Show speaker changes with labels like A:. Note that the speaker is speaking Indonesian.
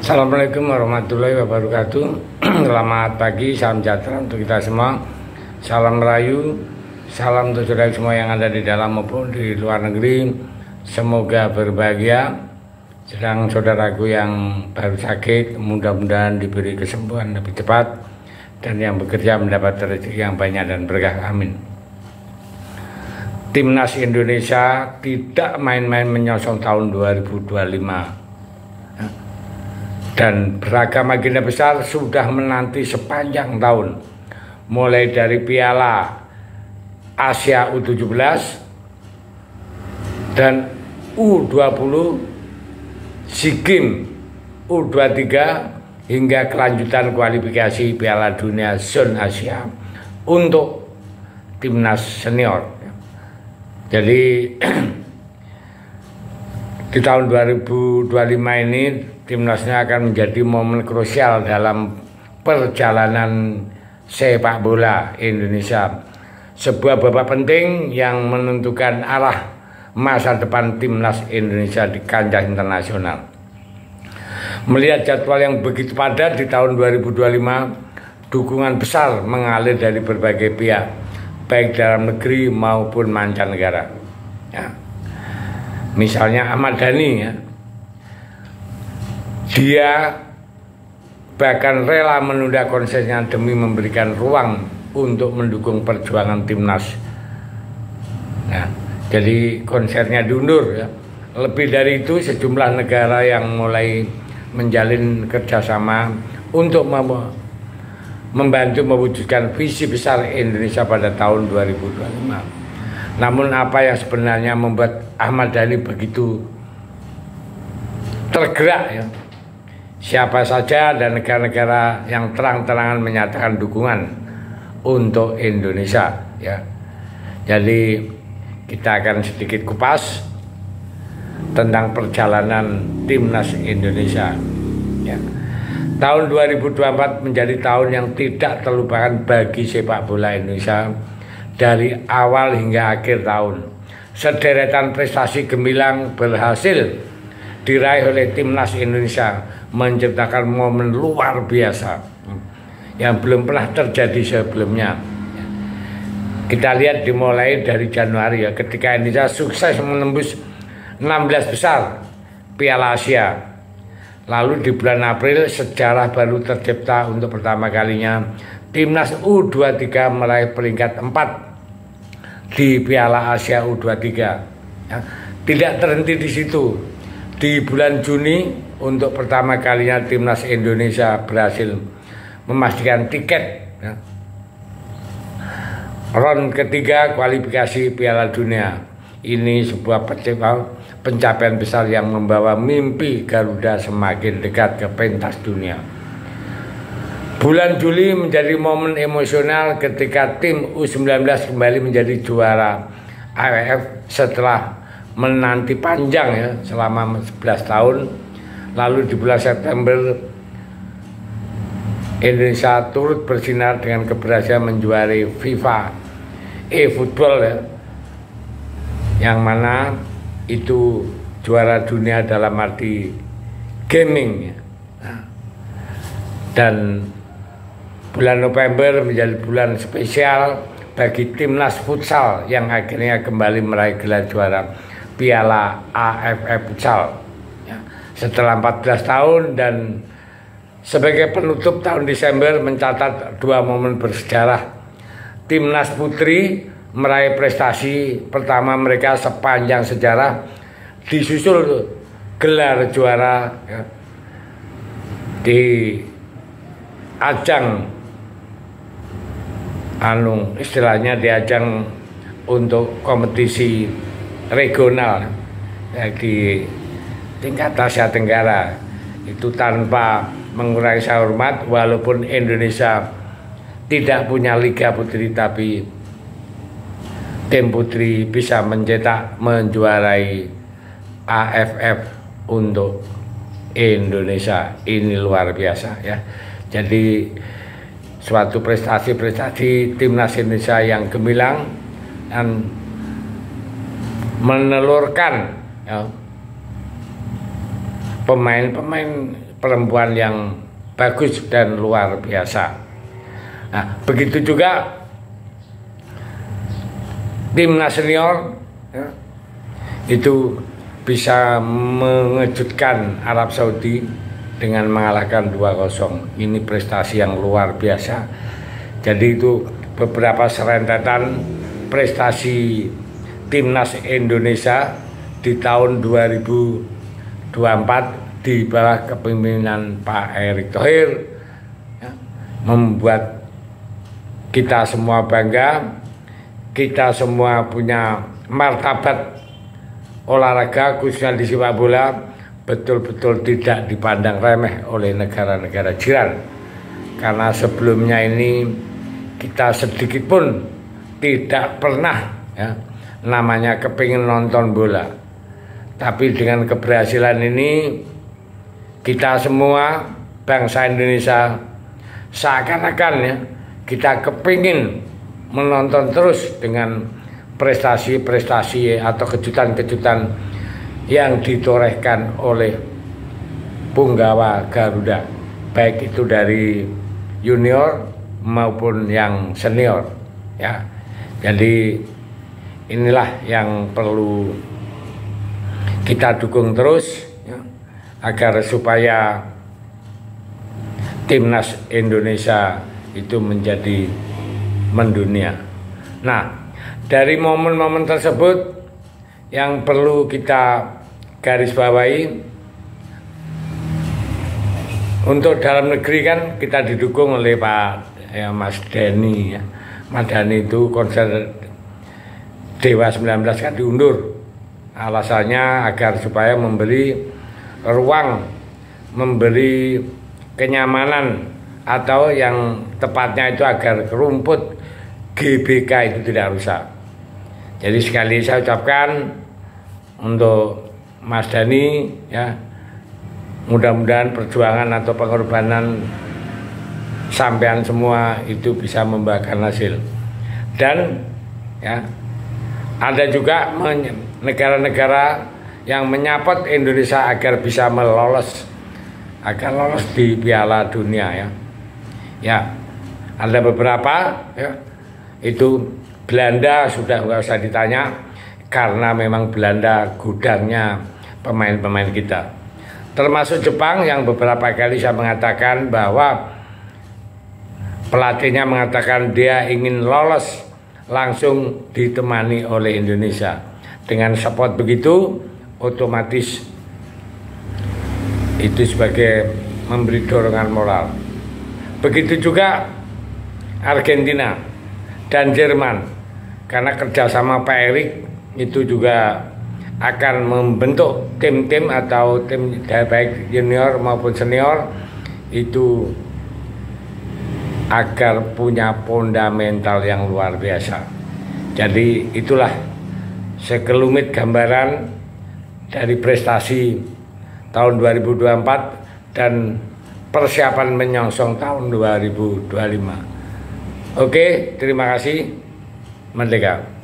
A: Assalamualaikum warahmatullahi wabarakatuh. Selamat pagi, salam sejahtera untuk kita semua. Salam Merayu, salam untuk saudara semua yang ada di dalam maupun di luar negeri. Semoga berbahagia. Sedang saudaraku yang baru sakit, mudah-mudahan diberi kesembuhan lebih cepat, dan yang bekerja mendapat rezeki yang banyak dan berkah. Amin. Timnas Indonesia tidak main-main menyongsong tahun 2025. Dan beragam agenda besar sudah menanti sepanjang tahun, mulai dari Piala Asia U17 dan U20, SEA Games U23 hingga kelanjutan kualifikasi Piala Dunia Zona Asia untuk timnas senior. Jadi di tahun 2025 ini timnasnya akan menjadi momen krusial dalam perjalanan sepak bola Indonesia. Sebuah babak penting yang menentukan arah masa depan timnas Indonesia di kancah internasional. Melihat jadwal yang begitu padat di tahun 2025, dukungan besar mengalir dari berbagai pihak, baik dalam negeri maupun mancanegara. Ya. Misalnya Ahmad Dhani, ya. Dia bahkan rela menunda konsernya demi memberikan ruang untuk mendukung perjuangan timnas. Nah, jadi konsernya diundur, ya. Lebih dari itu, sejumlah negara yang mulai menjalin kerjasama untuk membantu mewujudkan visi besar Indonesia pada tahun 2025. Namun apa yang sebenarnya membuat Ahmad Dhani begitu tergerak, ya? Siapa saja dan negara-negara yang terang-terangan menyatakan dukungan untuk Indonesia, ya. Jadi kita akan sedikit kupas tentang perjalanan timnas Indonesia, ya. Tahun 2024 menjadi tahun yang tidak terlupakan bagi sepak bola Indonesia. Dari awal hingga akhir tahun, sederetan prestasi gemilang berhasil diraih oleh timnas Indonesia, menciptakan momen luar biasa yang belum pernah terjadi sebelumnya. Kita lihat dimulai dari Januari, ya, ketika Indonesia sukses menembus 16 besar Piala Asia. Lalu di bulan April sejarah baru tercipta, untuk pertama kalinya timnas U23 meraih peringkat 4 di Piala Asia U23. Ya, tidak terhenti di situ. Di bulan Juni untuk pertama kalinya timnas Indonesia berhasil memastikan tiket, ya, round ketiga kualifikasi Piala Dunia. Ini sebuah pencapaian besar yang membawa mimpi Garuda semakin dekat ke pentas dunia. Bulan Juli menjadi momen emosional ketika tim U19 kembali menjadi juara AFF setelah menanti panjang, ya, selama 11 tahun. Lalu di bulan September Indonesia turut bersinar dengan keberhasilan menjuarai FIFA eFootball, ya, yang mana itu juara dunia dalam arti gaming, ya. Nah, dan bulan November menjadi bulan spesial bagi timnas futsal yang akhirnya kembali meraih gelar juara Piala AFF Futsal, ya, setelah 14 tahun. Dan sebagai penutup, tahun Desember mencatat dua momen bersejarah. Timnas putri meraih prestasi pertama mereka sepanjang sejarah, disusul gelar juara, ya, di ajang istilahnya di ajang untuk kompetisi regional, ya, di tingkat Asia Tenggara, itu tanpa mengurangi hormat. Walaupun Indonesia tidak punya liga putri, tapi tim putri bisa menjuarai AFF untuk Indonesia. Ini luar biasa, ya. Jadi suatu prestasi timnas Indonesia yang gemilang dan menelurkan, ya, pemain-pemain perempuan yang bagus dan luar biasa. Nah, begitu juga timnas senior ya, itu bisa mengejutkan Arab Saudi dengan mengalahkan 2-0. Ini prestasi yang luar biasa. Jadi itu beberapa serentetan prestasi timnas Indonesia di tahun 2024 di bawah kepemimpinan Pak Erick Thohir ya, membuat kita semua bangga. Kita semua punya martabat olahraga khususnya di sepak bola betul-betul tidak dipandang remeh oleh negara-negara jiran. Karena sebelumnya ini kita sedikit pun tidak pernah ya, namanya kepingin nonton bola. Tapi dengan keberhasilan ini kita semua bangsa Indonesia seakan-akan ya kita kepingin menonton terus dengan prestasi-prestasi atau kejutan-kejutan yang ditorehkan oleh punggawa Garuda, baik itu dari junior maupun yang senior ya. Jadi inilah yang perlu kita dukung terus ya, agar supaya timnas Indonesia itu menjadi mendunia. Nah, dari momen-momen tersebut yang perlu kita garis bawahi, untuk dalam negeri kan kita didukung oleh Pak ya, Mas Denny ya. Mas Denny itu konser Dewa 19 kan diundur. Alasannya agar supaya memberi ruang, memberi kenyamanan, atau yang tepatnya itu agar rumput GBK itu tidak rusak. Jadi sekali saya ucapkan untuk Mas Dhani ya, mudah-mudahan perjuangan atau pengorbanan sampean semua itu bisa membuahkan hasil. Dan ya, ada juga negara-negara yang menyapot Indonesia agar bisa lolos di Piala Dunia ya. Ya, ada beberapa ya, itu Belanda sudah nggak usah ditanya karena memang Belanda gudangnya pemain-pemain kita. Termasuk Jepang yang beberapa kali saya mengatakan bahwa pelatihnya mengatakan dia ingin lolos langsung ditemani oleh Indonesia. Dengan support begitu otomatis itu sebagai memberi dorongan moral. Begitu juga Argentina dan Jerman, karena kerjasama Pak Erick itu juga akan membentuk tim-tim atau tim baik junior maupun senior itu agar punya fundamental yang luar biasa. Jadi itulah sekelumit gambaran dari prestasi tahun 2024 dan persiapan menyongsong tahun 2025. Oke, terima kasih. Merdeka.